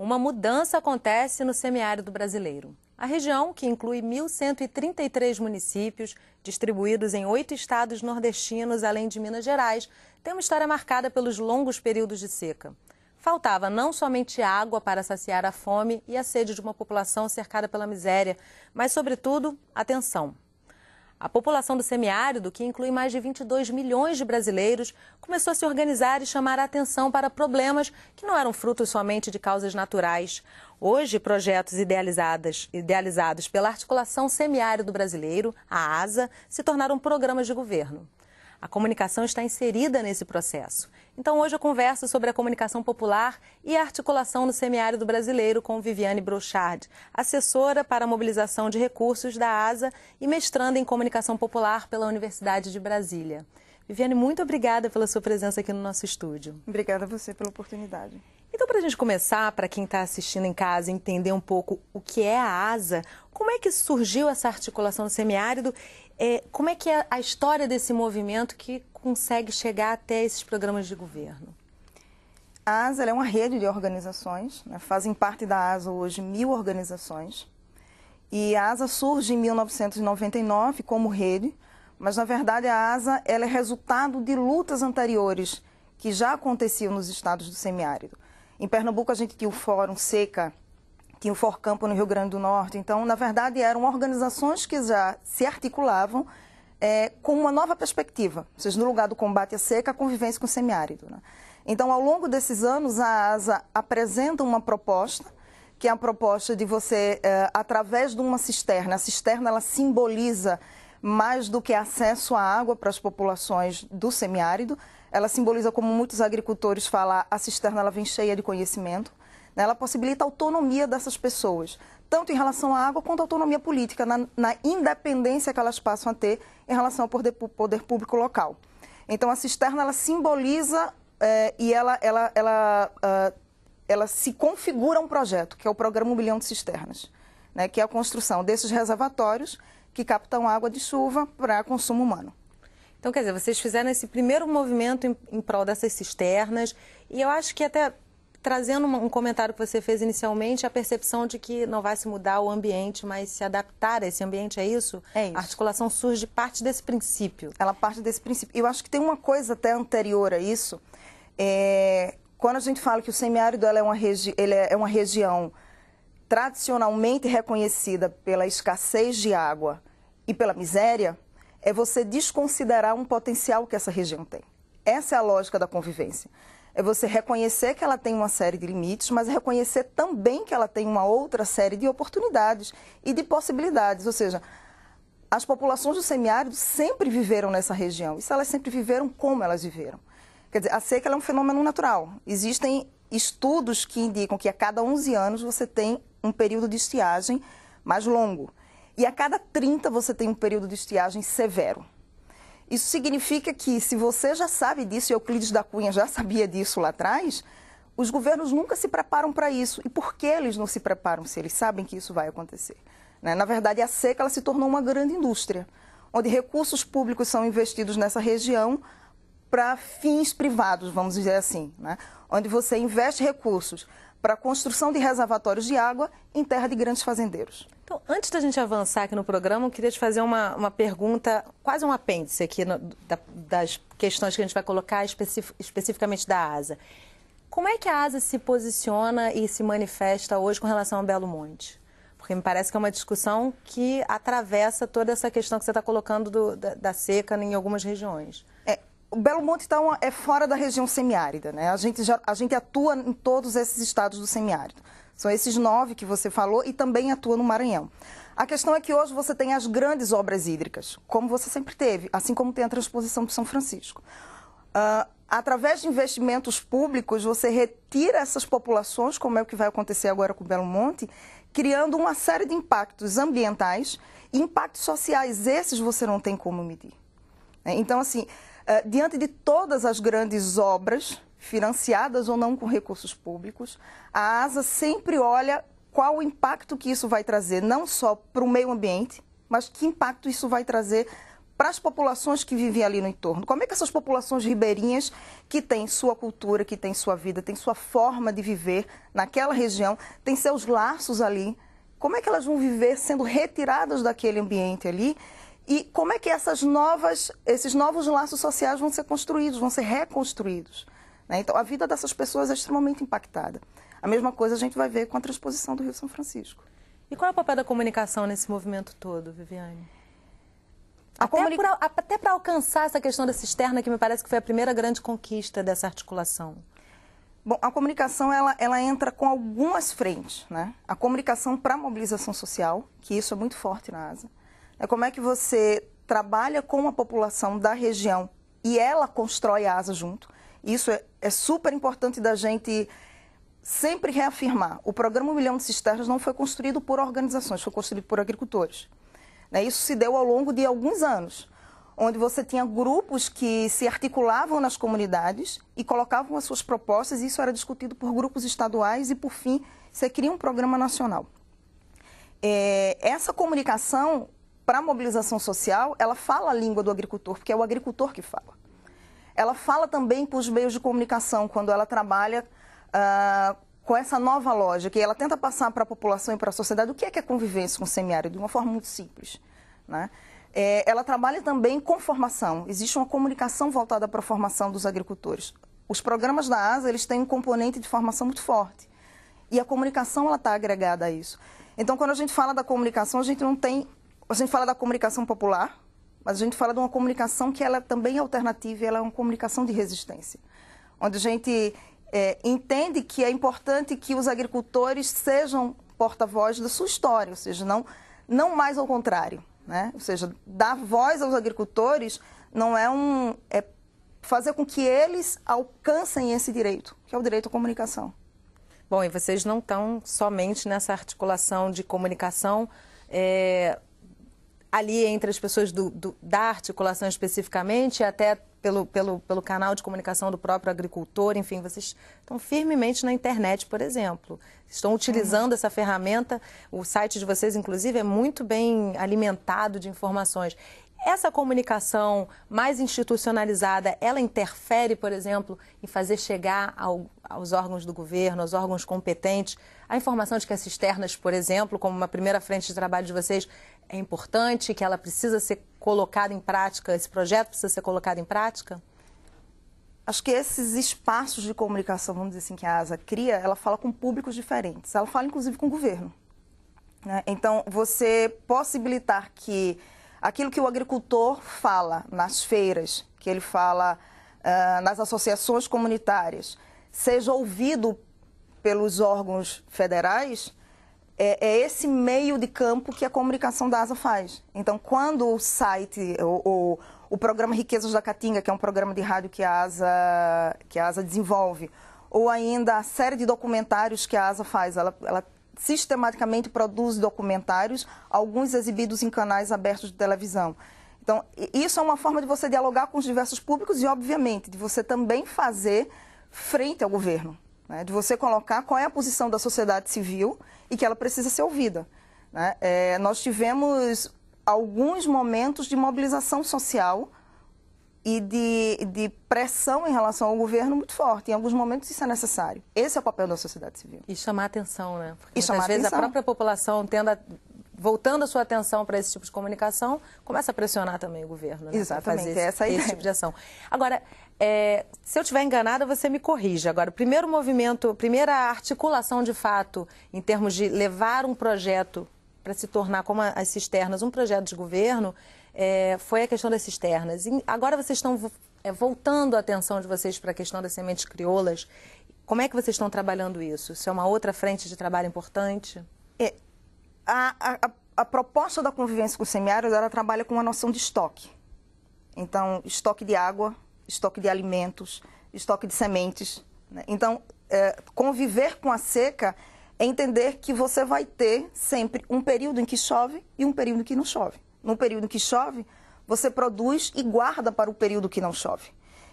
Uma mudança acontece no semiárido brasileiro. A região, que inclui 1.133 municípios, distribuídos em 8 estados nordestinos, além de Minas Gerais, tem uma história marcada pelos longos períodos de seca. Faltava não somente água para saciar a fome e a sede de uma população cercada pela miséria, mas, sobretudo, atenção. A população do semiárido, que inclui mais de 22 milhões de brasileiros, começou a se organizar e chamar a atenção para problemas que não eram frutos somente de causas naturais. Hoje, projetos idealizados pela Articulação Semiárido Brasileiro, a ASA, se tornaram programas de governo. A comunicação está inserida nesse processo. Então, hoje eu converso sobre a comunicação popular e a articulação no semiárido brasileiro com Viviane Brochard, assessora para a mobilização de recursos da ASA e mestranda em comunicação popular pela Universidade de Brasília. Viviane, muito obrigada pela sua presença aqui no nosso estúdio. Obrigada a você pela oportunidade. Então, para a gente começar, para quem está assistindo em casa, entender um pouco o que é a ASA, como é que surgiu essa articulação no semiárido? Como é que é a história desse movimento que consegue chegar até esses programas de governo? A ASA é uma rede de organizações, né? Fazem parte da ASA hoje 1.000 organizações. E a ASA surge em 1999 como rede, mas na verdade a ASA ela é resultado de lutas anteriores que já aconteciam nos estados do semiárido. Em Pernambuco a gente tinha o Fórum Seca, tinha o Forcampo no Rio Grande do Norte. Então, na verdade, eram organizações que já se articulavam com uma nova perspectiva, ou seja, no lugar do combate à seca, a convivência com o semiárido, né? Então, ao longo desses anos, a ASA apresenta uma proposta, que é a proposta de você, através de uma cisterna, a cisterna ela simboliza mais do que acesso à água para as populações do semiárido, ela simboliza, como muitos agricultores falam, a cisterna ela vem cheia de conhecimento. Ela possibilita a autonomia dessas pessoas, tanto em relação à água quanto à autonomia política, na independência que elas passam a ter em relação ao poder público local. Então, a cisterna ela simboliza e ela se configura um projeto, que é o Programa 1 Bilhão de Cisternas, né, que é a construção desses reservatórios que captam água de chuva para consumo humano. Então, quer dizer, vocês fizeram esse primeiro movimento em prol dessas cisternas e eu acho que até trazendo um comentário que você fez inicialmente, a percepção de que não vai se mudar o ambiente, mas se adaptar a esse ambiente, é isso? É isso. A articulação surge parte desse princípio. Ela parte desse princípio. Eu acho que tem uma coisa até anterior a isso. Quando a gente fala que o semiárido ela é uma região tradicionalmente reconhecida pela escassez de água e pela miséria, é você desconsiderar um potencial que essa região tem. Essa é a lógica da convivência. É você reconhecer que ela tem uma série de limites, mas reconhecer também que ela tem uma outra série de oportunidades e de possibilidades. Ou seja, as populações do semiárido sempre viveram nessa região. E se elas sempre viveram, como elas viveram? Quer dizer, a seca é um fenômeno natural. Existem estudos que indicam que a cada 11 anos você tem um período de estiagem mais longo. E a cada 30 você tem um período de estiagem severo. Isso significa que, se você já sabe disso, e Euclides da Cunha já sabia disso lá atrás, os governos nunca se preparam para isso. E por que eles não se preparam se eles sabem que isso vai acontecer? Né? Na verdade, a seca ela se tornou uma grande indústria, onde recursos públicos são investidos nessa região para fins privados, vamos dizer assim, né? Onde você investe recursos para a construção de reservatórios de água em terra de grandes fazendeiros. Então, antes da gente avançar aqui no programa, eu queria te fazer uma pergunta, quase um apêndice aqui das questões que a gente vai colocar especificamente da ASA. Como é que a ASA se posiciona e se manifesta hoje com relação ao Belo Monte? Porque me parece que é uma discussão que atravessa toda essa questão que você está colocando da seca em algumas regiões. O Belo Monte então, é fora da região semiárida, né? A gente atua em todos esses estados do semiárido. São esses 9 que você falou e também atua no Maranhão. A questão é que hoje você tem as grandes obras hídricas, como você sempre teve, assim como tem a transposição de São Francisco. Através de investimentos públicos, você retira essas populações, como é o que vai acontecer agora com o Belo Monte, criando uma série de impactos ambientais e impactos sociais. Esses você não tem como medir. Então, assim, diante de todas as grandes obras, financiadas ou não com recursos públicos, a ASA sempre olha qual o impacto que isso vai trazer, não só para o meio ambiente, mas que impacto isso vai trazer para as populações que vivem ali no entorno. Como é que essas populações ribeirinhas, que têm sua cultura, que têm sua vida, têm sua forma de viver naquela região, têm seus laços ali, como é que elas vão viver sendo retiradas daquele ambiente ali? E como é que esses novos laços sociais vão ser construídos, vão ser reconstruídos? Né? Então, a vida dessas pessoas é extremamente impactada. A mesma coisa a gente vai ver com a transposição do Rio São Francisco. E qual é o papel da comunicação nesse movimento todo, Viviane? Até para alcançar essa questão da cisterna, que me parece que foi a primeira grande conquista dessa articulação. Bom, a comunicação ela entra com algumas frentes, né? A comunicação para a mobilização social, que isso é muito forte na ASA. É como é que você trabalha com a população da região e ela constrói a ASA junto. Isso é super importante da gente sempre reafirmar. O programa 1 Milhão de Cisternas não foi construído por organizações, foi construído por agricultores. Isso se deu ao longo de alguns anos, onde você tinha grupos que se articulavam nas comunidades e colocavam as suas propostas, e isso era discutido por grupos estaduais e, por fim, você cria um programa nacional. Essa comunicação para a mobilização social, ela fala a língua do agricultor, porque é o agricultor que fala. Ela fala também para os meios de comunicação, quando ela trabalha com essa nova lógica, e ela tenta passar para a população e para a sociedade o que é convivência com o semiárido, de uma forma muito simples, né? Ela trabalha também com formação. Existe uma comunicação voltada para a formação dos agricultores. Os programas da ASA, eles têm um componente de formação muito forte. E a comunicação, ela está agregada a isso. Então, quando a gente fala da comunicação, a gente fala da comunicação popular, mas a gente fala de uma comunicação que ela também é alternativa, e ela é uma comunicação de resistência. Onde a gente entende que é importante que os agricultores sejam porta-voz da sua história, ou seja, não mais ao contrário. Né? Ou seja, dar voz aos agricultores não é fazer com que eles alcancem esse direito, que é o direito à comunicação. Bom, e vocês não estão somente nessa articulação de comunicação ali entre as pessoas da articulação especificamente, até pelo canal de comunicação do próprio agricultor, enfim, vocês estão firmemente na internet, por exemplo. Estão utilizando essa ferramenta, o site de vocês, inclusive, é muito bem alimentado de informações. Essa comunicação mais institucionalizada, ela interfere, por exemplo, em fazer chegar aos órgãos do governo, aos órgãos competentes, a informação de que as cisternas, por exemplo, como uma primeira frente de trabalho de vocês, é importante, que ela precisa ser colocada em prática, esse projeto precisa ser colocado em prática? Acho que esses espaços de comunicação, vamos dizer assim, que a ASA cria, ela fala com públicos diferentes. Ela fala, inclusive, com o governo. Né? Então, você possibilitar que aquilo que o agricultor fala nas feiras, que ele fala nas associações comunitárias, seja ouvido pelos órgãos federais, é esse meio de campo que a comunicação da ASA faz. Então, quando o site, o programa Riquezas da Caatinga, que é um programa de rádio que a ASA desenvolve, ou ainda a série de documentários que a ASA faz, ela sistematicamente produz documentários, alguns exibidos em canais abertos de televisão. Então, isso é uma forma de você dialogar com os diversos públicos e, obviamente, de você também fazer frente ao governo, né? De você colocar qual é a posição da sociedade civil e que ela precisa ser ouvida. Né? Nós tivemos alguns momentos de mobilização social e de pressão em relação ao governo muito forte. Em alguns momentos isso é necessário. Esse é o papel da sociedade civil. E chamar a atenção, né? Porque muitas vezes a própria população voltando a sua atenção para esse tipo de comunicação, começa a pressionar também o governo, né? Exatamente, fazer essa é a esse ideia. tipo de ação. Agora, se eu estiver enganada, você me corrija. Agora, o primeiro movimento, a primeira articulação de fato, em termos de levar um projeto para se tornar, como as cisternas, um projeto de governo, foi a questão das cisternas. E agora vocês estão voltando a atenção de vocês para a questão das sementes crioulas. Como é que vocês estão trabalhando isso? Isso é uma outra frente de trabalho importante? A proposta da convivência com o semiárido, ela trabalha com uma noção de estoque. Então, estoque de água, estoque de alimentos, estoque de sementes. Né? Então, conviver com a seca é entender que você vai ter sempre um período em que chove e um período em que não chove. No período em que chove, você produz e guarda para o período que não chove.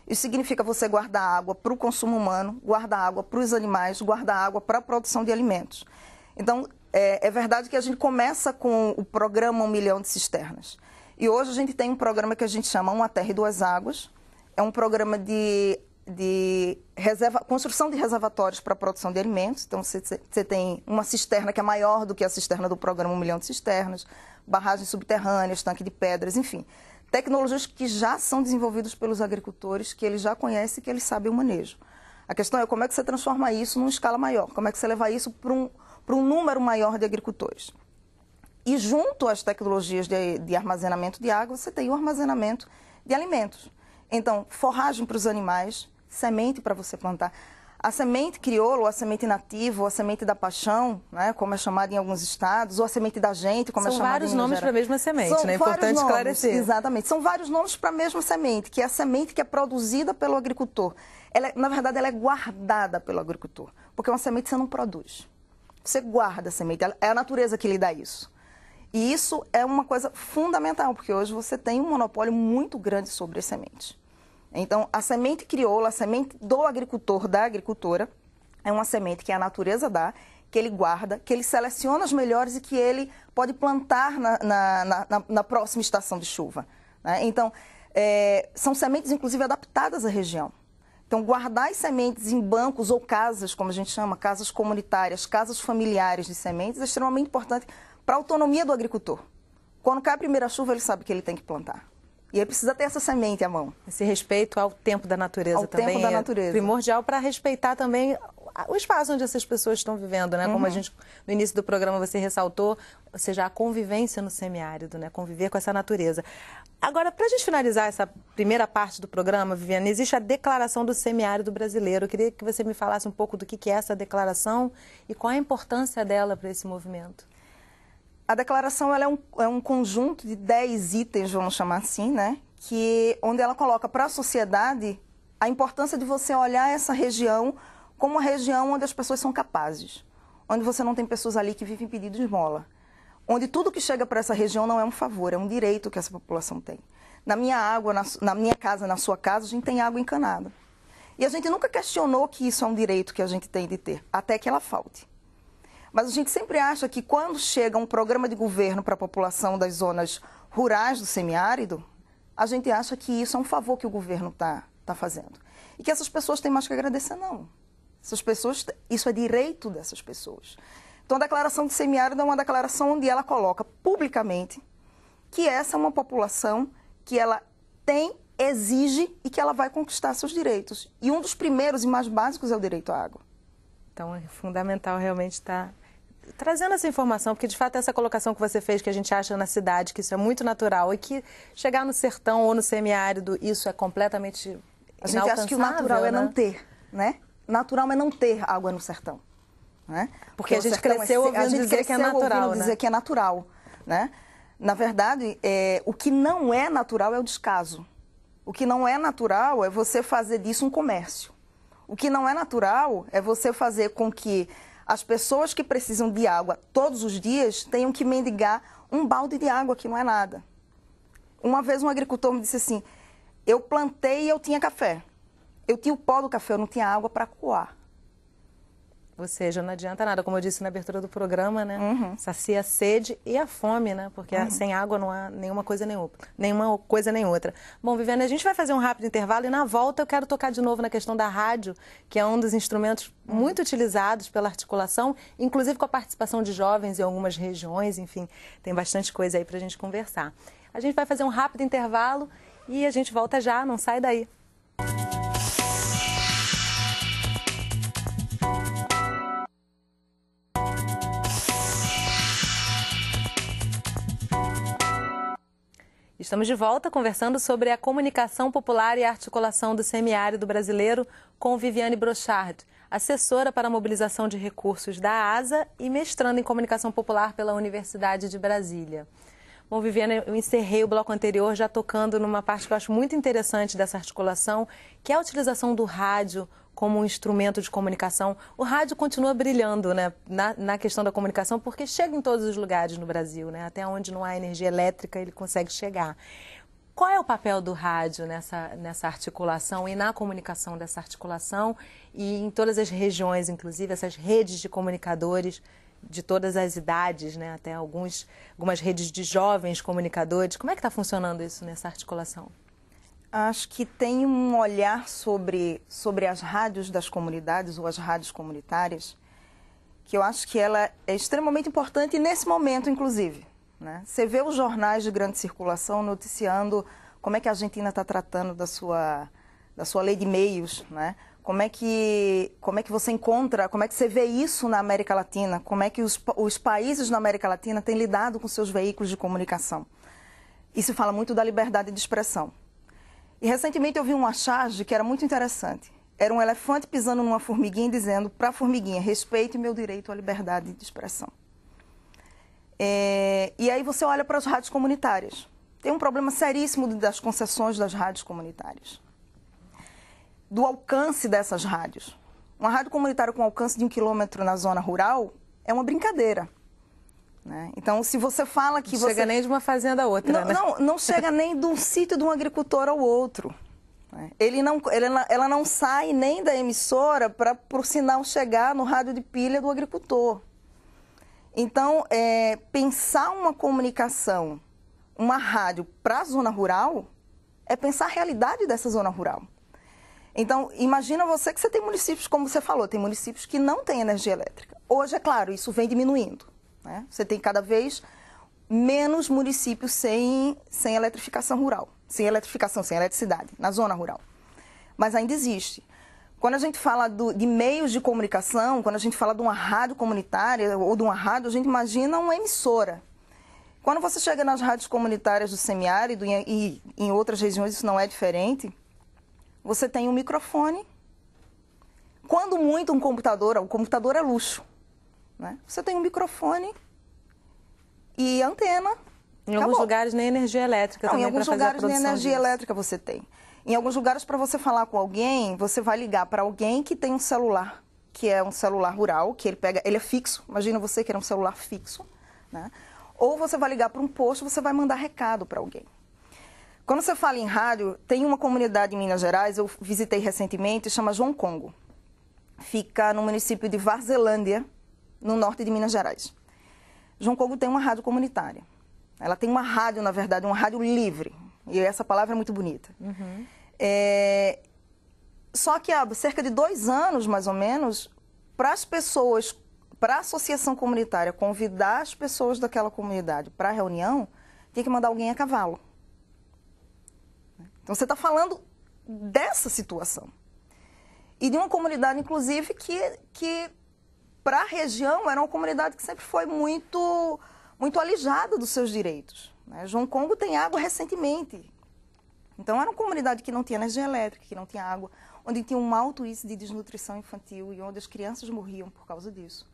Isso significa você guardar água para o consumo humano, guardar água para os animais, guardar água para a produção de alimentos. Então, é verdade que a gente começa com o programa 1 Milhão de Cisternas. E hoje a gente tem um programa que a gente chama Uma Terra e Duas Águas. É um programa de construção de reservatórios para a produção de alimentos. Então, você tem uma cisterna que é maior do que a cisterna do programa 1 milhão de cisternas, barragens subterrâneas, tanque de pedras, enfim. Tecnologias que já são desenvolvidas pelos agricultores, que eles já conhecem e que eles sabem o manejo. A questão é como é que você transforma isso numa escala maior, como é que você leva isso para um número maior de agricultores. E junto às tecnologias de armazenamento de água, você tem o armazenamento de alimentos. Então, forragem para os animais, semente para você plantar. A semente crioulo, ou a semente nativa, ou a semente da paixão, né, como é chamada em alguns estados, ou a semente da gente, como é chamada em Minas Gerais. São vários nomes para a mesma semente, né? É importante esclarecer. Exatamente. São vários nomes para a mesma semente, que é a semente que é produzida pelo agricultor. Na verdade, ela é guardada pelo agricultor, porque uma semente você não produz. Você guarda a semente, é a natureza que lhe dá isso. E isso é uma coisa fundamental, porque hoje você tem um monopólio muito grande sobre as sementes. Então, a semente crioula, a semente do agricultor, da agricultora, é uma semente que a natureza dá, que ele guarda, que ele seleciona as melhores e que ele pode plantar na próxima estação de chuva, né? Então, são sementes, inclusive, adaptadas à região. Então, guardar as sementes em bancos ou casas, como a gente chama, casas comunitárias, casas familiares de sementes, é extremamente importante para a autonomia do agricultor. Quando cai a primeira chuva, ele sabe que ele tem que plantar. E ele precisa ter essa semente à mão. Esse respeito ao tempo da natureza também tempo da natureza. É primordial para respeitar também o espaço onde essas pessoas estão vivendo, né? Como a gente, no início do programa, você ressaltou, ou seja, a convivência no semiárido, né? Conviver com essa natureza. Agora, para a gente finalizar essa primeira parte do programa, Viviane, existe a Declaração do Semiárido Brasileiro. Eu queria que você me falasse um pouco do que é essa declaração e qual a importância dela para esse movimento. A declaração ela é um conjunto de 10 itens, vamos chamar assim, né? Onde ela coloca para a sociedade a importância de você olhar essa região como uma região onde as pessoas são capazes, onde você não tem pessoas ali que vivem pedindo esmola, onde tudo que chega para essa região não é um favor, é um direito que essa população tem. Na minha água, na minha casa, na sua casa, a gente tem água encanada. E a gente nunca questionou que isso é um direito que a gente tem de ter, até que ela falte. Mas a gente sempre acha que quando chega um programa de governo para a população das zonas rurais do semiárido, a gente acha que isso é um favor que o governo tá fazendo. E que essas pessoas têm mais que agradecer, não. Essas pessoas, isso é direito dessas pessoas. Então, a declaração de semiárido é uma declaração onde ela coloca publicamente que essa é uma população que ela tem, exige e que ela vai conquistar seus direitos. E um dos primeiros e mais básicos é o direito à água. Então, é fundamental realmente estar trazendo essa informação, porque de fato essa colocação que você fez, que a gente acha na cidade, que isso é muito natural, e que chegar no sertão ou no semiárido, isso é completamente inalcançável. A gente acha que o natural é não ter, né? Natural é não ter água no sertão, né? Porque a gente cresceu ouvindo dizer que é natural, né? Dizer que é natural, né? Na verdade, o que não é natural é o descaso. O que não é natural é você fazer disso um comércio. O que não é natural é você fazer com que as pessoas que precisam de água todos os dias tenham que mendigar um balde de água, que não é nada. Uma vez um agricultor me disse assim, eu plantei e eu tinha café. Eu tinha o pó do café, eu não tinha água para coar. Ou seja, não adianta nada, como eu disse na abertura do programa, né? Sacia a sede e a fome, né? Porque sem água não há nenhuma coisa nem outra. Bom, Viviane, a gente vai fazer um rápido intervalo e na volta eu quero tocar de novo na questão da rádio, que é um dos instrumentos muito utilizados pela articulação, inclusive com a participação de jovens em algumas regiões, enfim, tem bastante coisa aí pra gente conversar. A gente vai fazer um rápido intervalo e a gente volta já, não sai daí. Estamos de volta conversando sobre a comunicação popular e a articulação do semiárido brasileiro com Viviane Brochard, assessora para a mobilização de recursos da ASA e mestranda em comunicação popular pela Universidade de Brasília. Bom, Viviane, eu encerrei o bloco anterior já tocando numa parte que eu acho muito interessante dessa articulação, que é a utilização do rádio como um instrumento de comunicação. O rádio continua brilhando, né, na questão da comunicação, porque chega em todos os lugares no Brasil, né, até onde não há energia elétrica ele consegue chegar. Qual é o papel do rádio nessa articulação e na comunicação dessa articulação e em todas as regiões, inclusive essas redes de comunicadores de todas as idades, né? Até algumas redes de jovens comunicadores. Como é que está funcionando isso nessa articulação? Acho que tem um olhar sobre as rádios das comunidades ou as rádios comunitárias, que eu acho que ela é extremamente importante nesse momento, inclusive, né? Você vê os jornais de grande circulação noticiando como é que a Argentina está tratando da sua lei de meios, né? Como é que você encontra, como é que você vê isso na América Latina? Como é que os países na América Latina têm lidado com seus veículos de comunicação? E se fala muito da liberdade de expressão. E recentemente eu vi uma charge que era muito interessante. Era um elefante pisando numa formiguinha e dizendo para a formiguinha: respeite meu direito à liberdade de expressão. E aí você olha para as rádios comunitárias. Tem um problema seríssimo das concessões das rádios comunitárias. Do alcance dessas rádios. Uma rádio comunitária com alcance de 1 quilômetro na zona rural é uma brincadeira, né? Então, se você fala que não chega nem de uma fazenda a outra, né? Não chega nem de um sítio de um agricultor ao outro, né? Ela não sai nem da emissora para o sinal chegar no rádio de pilha do agricultor. Então, pensar uma comunicação, uma rádio para a zona rural, é pensar a realidade dessa zona rural. Então, imagina você que você tem municípios, como você falou, tem municípios que não têm energia elétrica. Hoje, é claro, isso vem diminuindo, né? Você tem cada vez menos municípios sem eletrificação rural, sem eletricidade, na zona rural. Mas ainda existe. Quando a gente fala de meios de comunicação, quando a gente fala de uma rádio comunitária ou de uma rádio, a gente imagina uma emissora. Quando você chega nas rádios comunitárias do semiárido e em outras regiões isso não é diferente, você tem um microfone, quando muito um computador, o computador é luxo, né? Você tem um microfone e antena. Em alguns lugares nem energia elétrica também. Em alguns lugares nem energia elétrica você tem. Em alguns lugares, para você falar com alguém, você vai ligar para alguém que tem um celular, que é um celular rural, que ele é fixo. Imagina você que era um celular fixo, né? Ou você vai ligar para um posto, você vai mandar recado para alguém. Quando você fala em rádio, tem uma comunidade em Minas Gerais, eu visitei recentemente, chama João Congo. Fica no município de Varzelândia, no norte de Minas Gerais. João Congo tem uma rádio comunitária. Ela tem uma rádio, na verdade, uma rádio livre. E essa palavra é muito bonita. Uhum. Só que há cerca de 2 anos, mais ou menos, para as pessoas, para a associação comunitária convidar as pessoas daquela comunidade para a reunião, tem que mandar alguém a cavalo. Então, você está falando dessa situação. E de uma comunidade, inclusive, que para a região, era uma comunidade que sempre foi muito alijada dos seus direitos, né? João Congo tem água recentemente. Então, era uma comunidade que não tinha energia elétrica, que não tinha água, onde tinha um alto índice de desnutrição infantil e onde as crianças morriam por causa disso.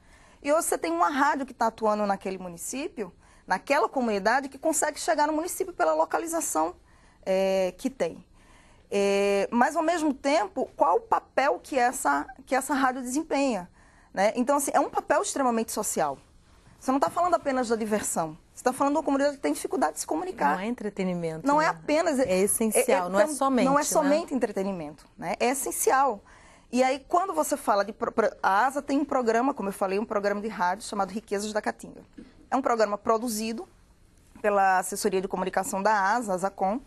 E hoje você tem uma rádio que está atuando naquele município, naquela comunidade, que consegue chegar no município pela localização que tem. Mas, ao mesmo tempo, qual o papel que essa rádio desempenha, né? Então, assim, é um papel extremamente social. Você não está falando apenas da diversão. Você está falando de uma comunidade que tem dificuldade de se comunicar. Não é entretenimento. Não, né? É apenas... É essencial, não é somente. Não é somente entretenimento, né? É essencial. E aí, quando você fala de... A ASA tem um programa, como eu falei, um programa de rádio chamado Riquezas da Caatinga. É um programa produzido pela assessoria de comunicação da ASA, ASACOM,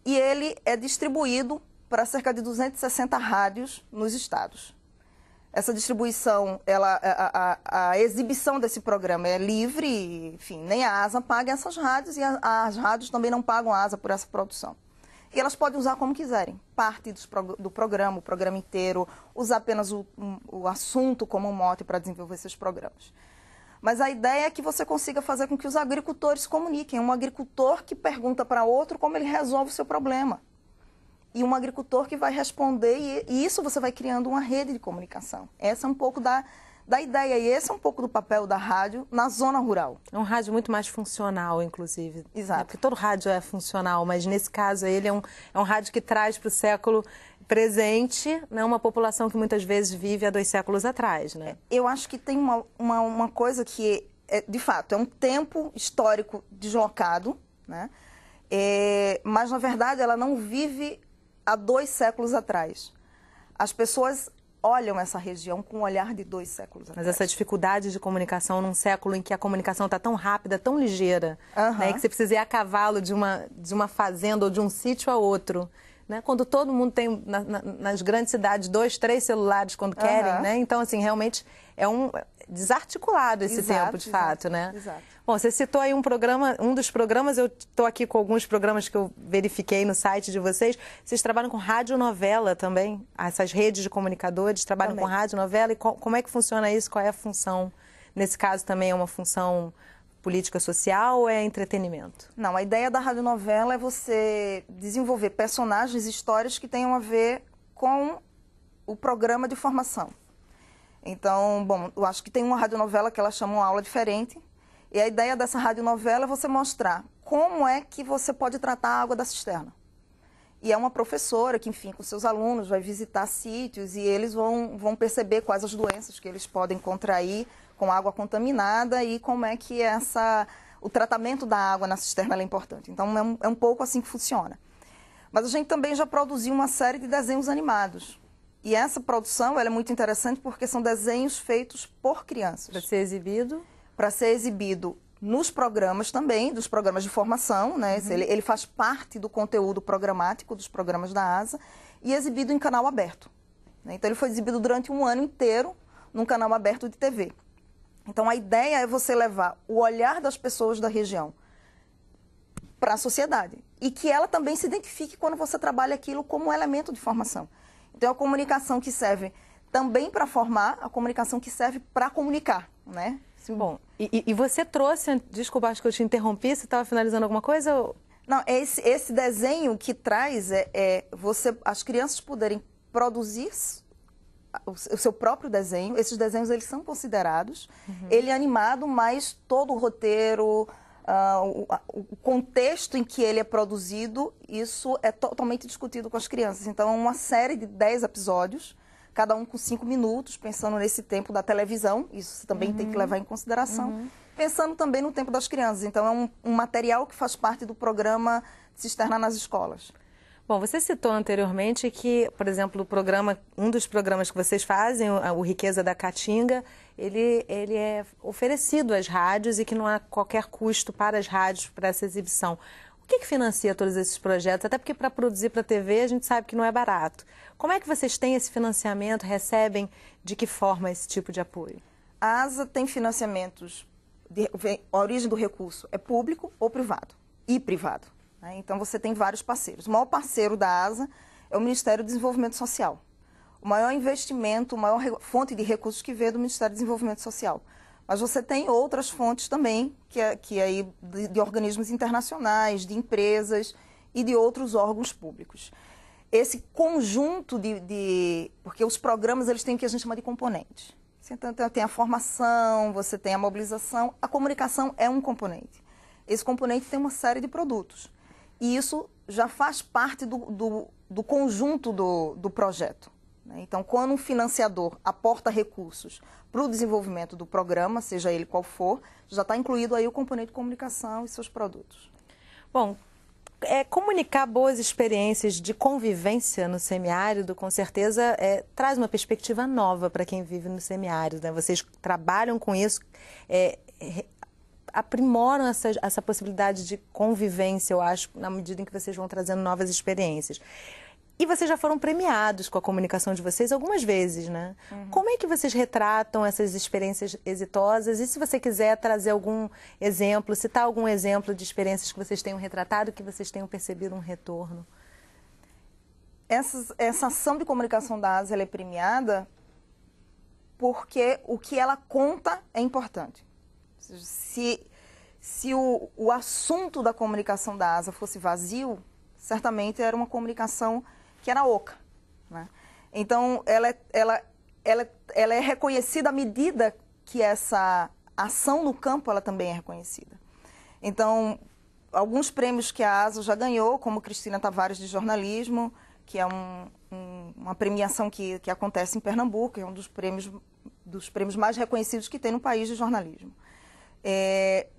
e ele é distribuído para cerca de 260 rádios nos estados. Essa distribuição, a exibição desse programa é livre, enfim, nem a ASA paga essas rádios e as rádios também não pagam a ASA por essa produção. E elas podem usar como quiserem, parte do programa, o programa inteiro, usar apenas o assunto como mote para desenvolver esses programas. Mas a ideia é que você consiga fazer com que os agricultores se comuniquem. Um agricultor que pergunta para outro como ele resolve o seu problema. E um agricultor que vai responder, e isso você vai criando uma rede de comunicação. Essa é um pouco da ideia, e esse é um pouco do papel da rádio na zona rural. É um rádio muito mais funcional, inclusive. Exato. Porque todo rádio é funcional, mas nesse caso ele é um rádio que traz para o século presente, né, uma população que muitas vezes vive há 2 séculos atrás, né? Eu acho que tem uma coisa que, de fato, é um tempo histórico deslocado, né? Mas, na verdade, ela não vive há 2 séculos atrás. As pessoas olham essa região com o olhar de 2 séculos atrás. Mas essa dificuldade de comunicação num século em que a comunicação está tão rápida, tão ligeira, né, que você precisa ir a cavalo de uma fazenda ou de um sítio a outro, né, quando todo mundo tem, nas grandes cidades, 2, 3 celulares quando querem, né? Então, assim, realmente é desarticulado esse tempo, de fato, né? Exato. Bom, você citou aí um dos programas, eu estou aqui com alguns programas que eu verifiquei no site de vocês. Vocês trabalham com radionovela também? Essas redes de comunicadores trabalham com radionovela? E como é que funciona isso? Qual é a função? Nesse caso também é uma função política social ou é entretenimento? Não, a ideia da radionovela é você desenvolver personagens e histórias que tenham a ver com o programa de formação. Então, bom, eu acho que tem uma radionovela que ela chama Uma Aula Diferente. E a ideia dessa radionovela é você mostrar como é que você pode tratar a água da cisterna. E é uma professora que, enfim, com seus alunos vai visitar sítios e eles vão perceber quais as doenças que eles podem contrair com água contaminada e como é que o tratamento da água na cisterna é importante. Então, é um pouco assim que funciona. Mas a gente também já produziu uma série de desenhos animados. E essa produção ela é muito interessante porque são desenhos feitos por crianças. Para ser exibido? Para ser exibido nos programas também, dos programas de formação, né? Ele faz parte do conteúdo programático dos programas da ASA e exibido em canal aberto. Né? Então, ele foi exibido durante um ano inteiro num canal aberto de TV. Então, a ideia é você levar o olhar das pessoas da região para a sociedade e que ela também se identifique quando você trabalha aquilo como um elemento de formação. Então, a comunicação que serve também para formar, a comunicação que serve para comunicar, né? Bom, e você trouxe, desculpa, acho que eu te interrompi, você estava finalizando alguma coisa? Não, esse desenho que traz as crianças poderem produzir o seu próprio desenho. Esses desenhos, eles são considerados, ele é animado, mas todo o roteiro, o contexto em que ele é produzido, isso é totalmente discutido com as crianças. Então, é uma série de 10 episódios, cada um com 5 minutos, pensando nesse tempo da televisão, isso você também tem que levar em consideração, pensando também no tempo das crianças. Então, é um material que faz parte do programa Cisterna nas Escolas. Bom, você citou anteriormente que, por exemplo, um dos programas que vocês fazem, o Riqueza da Caatinga, ele é oferecido às rádios e que não há qualquer custo para as rádios para essa exibição. O que financia todos esses projetos? Até porque para produzir para a TV a gente sabe que não é barato. Como é que vocês têm esse financiamento? Recebem de que forma esse tipo de apoio? A ASA tem financiamentos, a origem do recurso é público ou privado, e privado. Né? Então você tem vários parceiros. O maior parceiro da ASA é o Ministério do Desenvolvimento Social. O maior investimento, a maior fonte de recursos que vem é do Ministério do Desenvolvimento Social. Mas você tem outras fontes também, que aí de organismos internacionais, de empresas e de outros órgãos públicos. Esse conjunto porque os programas eles têm o que a gente chama de componentes. Então, tem a formação, você tem a mobilização, a comunicação é um componente. Esse componente tem uma série de produtos. E isso já faz parte do conjunto do projeto. Então, quando um financiador aporta recursos para o desenvolvimento do programa, seja ele qual for, já está incluído aí o componente de comunicação e seus produtos. Bom, comunicar boas experiências de convivência no semiárido, com certeza, traz uma perspectiva nova para quem vive no semiárido. Né? Vocês trabalham com isso, aprimoram essa possibilidade de convivência, eu acho, na medida em que vocês vão trazendo novas experiências. E vocês já foram premiados com a comunicação de vocês algumas vezes, né? Como é que vocês retratam essas experiências exitosas? E se você quiser trazer algum exemplo, citar algum exemplo de experiências que vocês tenham retratado, que vocês tenham percebido um retorno? Essa ação de comunicação da ASA ela é premiada porque o que ela conta é importante. Se o assunto da comunicação da ASA fosse vazio, certamente era uma comunicação que era oca. Né? Então, ela é reconhecida à medida que essa ação no campo ela também é reconhecida. Então, alguns prêmios que a ASA já ganhou, como Cristina Tavares de Jornalismo, que é uma premiação que acontece em Pernambuco, é um dos prêmios mais reconhecidos que tem no país de jornalismo.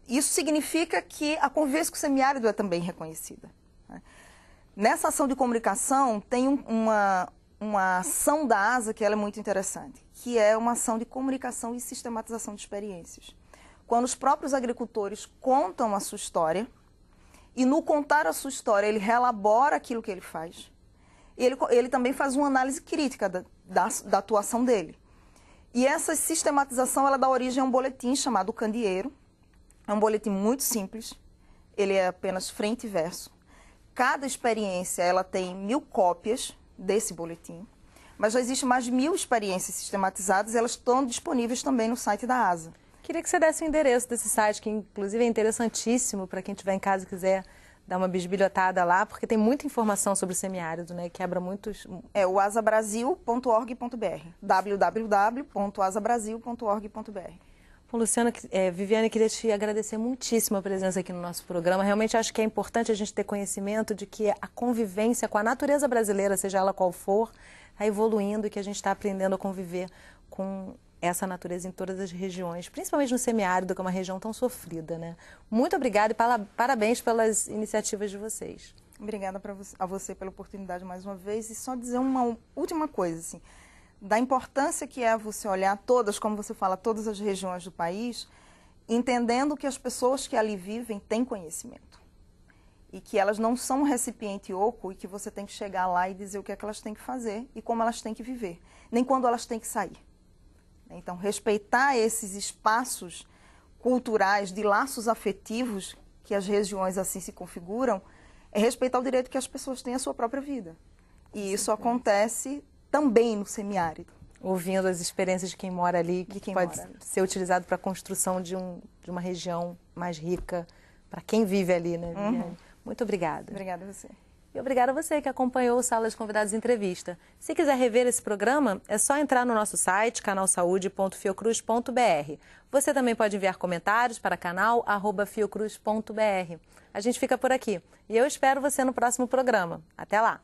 Isso significa que a convivência com o semiárido é também reconhecida. Né? Nessa ação de comunicação tem uma ação da ASA que ela é muito interessante, que é uma ação de comunicação e sistematização de experiências. Quando os próprios agricultores contam a sua história, e no contar a sua história ele relabora aquilo que ele faz, ele também faz uma análise crítica da atuação dele. E essa sistematização ela dá origem a um boletim chamado Candeeiro. É um boletim muito simples, ele é apenas frente e verso. Cada experiência ela tem 1000 cópias desse boletim, mas já existem mais de 1000 experiências sistematizadas e elas estão disponíveis também no site da ASA. Queria que você desse o endereço desse site, que inclusive é interessantíssimo para quem estiver em casa e quiser dar uma bisbilhotada lá, porque tem muita informação sobre o semiárido, né? Quebra muitos... É o asabrasil.org.br, www.asabrasil.org.br. Bom, Luciana, Viviane, queria te agradecer muitíssimo a presença aqui no nosso programa. Realmente acho que é importante a gente ter conhecimento de que a convivência com a natureza brasileira, seja ela qual for, está evoluindo e que a gente está aprendendo a conviver com essa natureza em todas as regiões, principalmente no semiárido, que é uma região tão sofrida, né? Muito obrigada e parabéns pelas iniciativas de vocês. Obrigada a você pela oportunidade mais uma vez. E só dizer uma última coisa, assim, da importância que é você olhar todas, como você fala, todas as regiões do país, entendendo que as pessoas que ali vivem têm conhecimento. E que elas não são um recipiente oco e que você tem que chegar lá e dizer o que é que elas têm que fazer e como elas têm que viver, nem quando elas têm que sair. Então, respeitar esses espaços culturais, de laços afetivos, que as regiões assim se configuram, é respeitar o direito que as pessoas têm à sua própria vida. E isso acontece também no semiárido. Ouvindo as experiências de quem mora ali, que pode ser utilizado para a construção de uma região mais rica, para quem vive ali, né, Viviane? Muito obrigada. Obrigada a você. E obrigada a você que acompanhou o Sala de Convidados Entrevista. Se quiser rever esse programa, é só entrar no nosso site, canalsaude.fiocruz.br. Você também pode enviar comentários para canal@fiocruz.br. A gente fica por aqui e eu espero você no próximo programa. Até lá!